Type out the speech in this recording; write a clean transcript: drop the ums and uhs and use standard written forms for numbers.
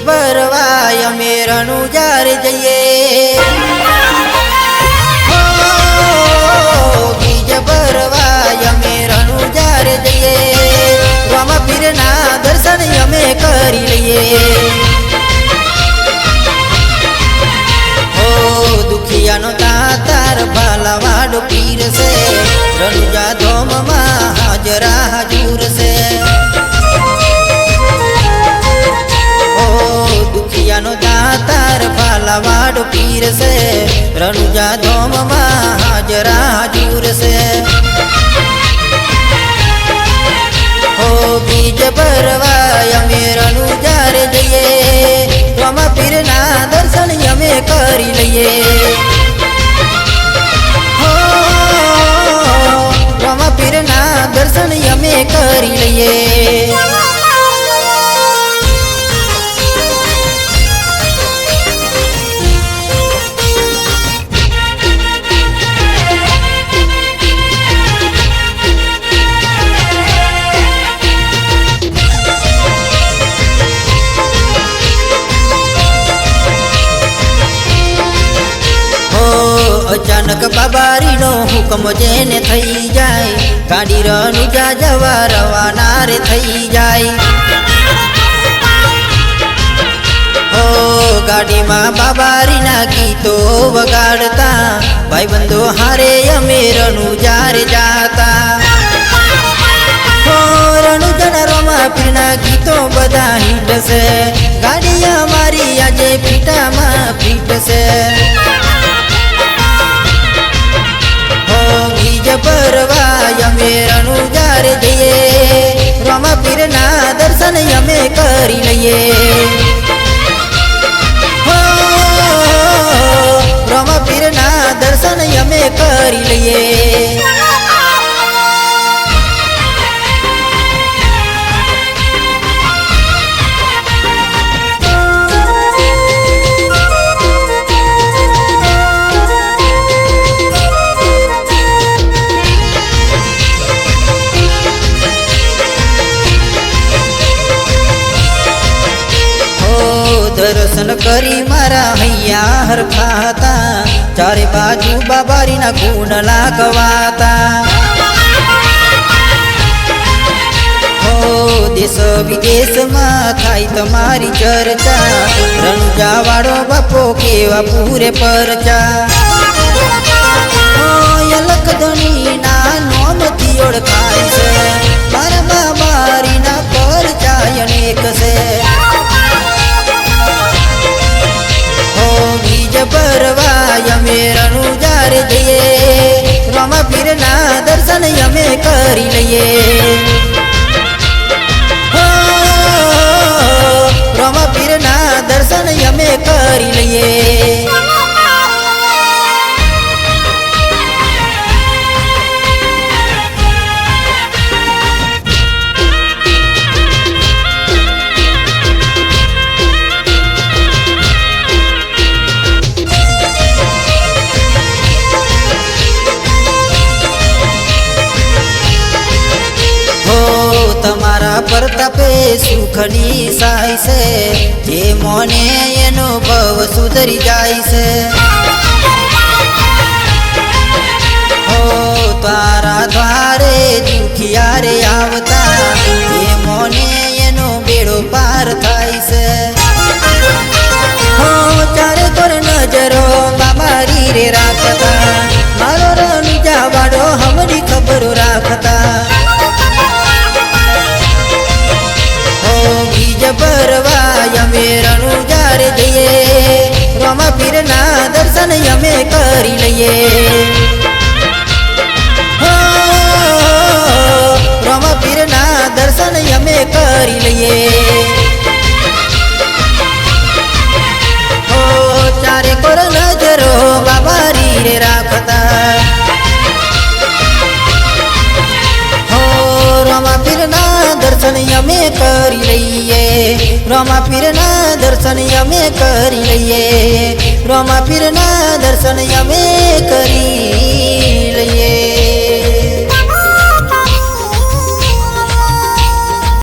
ભરવાય અમે રણુજાર જઈએ, બીજ ભરવાય અમે રણુજાર જઈએ, રામપીરના દર્શન અમે કરી લઈએ। દુખિયાનો તાતાર ભાલાવાડો પીર છે, રણુજા ધોમમાં હાજરા હજૂર છે। દુખિયાનો તાતાર ભાલાવાડો પીર છે, રણુજા ધોમમાં હાજરા હજૂર છે। બીજ ભરવાય અમે રણુજાર જઈએ, રામપીરના દર્શન અમે કરી લઈએ। રામપીરના દર્શન અમે કરી લઈએ। અચાનક બાબારીનો હુકમ જેને થઈ જાય, ગાડી રણુજા જવા રવાના રે થઈ જાય। ગાડીમાં બાબારીના ગીતો વગાડતા, ભાઈબંધો હારે અમે રણુજાર જાતા। રણુજાના રામપીરના ગીતો બધા હિટ છે, ગાડી અમારી આજે ફીટામાં ફીટ છે। બીજ ભરવાય અમે રણુજાર જઈએ, રામપીરના દર્શન અમે કરી લઈએ। રામપીરના દર્શન અમે કરી લઈએ। દર્શન કરી મારા હૈયા હરખાતા, ચારે બાજુ બાબારીના ગુણ લાગવાતા। દેશ વિદેશમાં થાય તમારી ચર્ચા, રણુજા વાળો બાપો કેવા પૂરે પરચા। અલખ ધણીના નોમથી ઓળખાય છે, મારા બાબારીના પરચા અનેક છે। બીજ ભરવાય અમે રણુજાર જઈએ, રામપીરના દર્શન અમે કરી લઈએ। રામપીરના દર્શન અમે કરી લઈએ। તમારા પ્રતાપે સુખની સાય છે, જે મોને એનો ભવ સુધરી જાય છે। તારા દ્વારે દુખિયારે આવતા, જે મોને એનો બેડો પાર થાય છે। ચારે તોર નજરો બાબારી રે રાખતા, મારો રણુજા વાળો હમરી ખબરો રાખતા। બીજ ભરવાય અમે રણુજાર જઈએ, રામપીરના દર્શન અમે કરી લઈએ। રામપીરના દર્શન અમે કરી લઈએ। ચારે કોર નજરો બાબારી રે રાખતા, રામપીરના દર્શન અમે કરી લઈએ। રામપીરના દર્શન અમે કરી લઈએ। રામપીરના દર્શન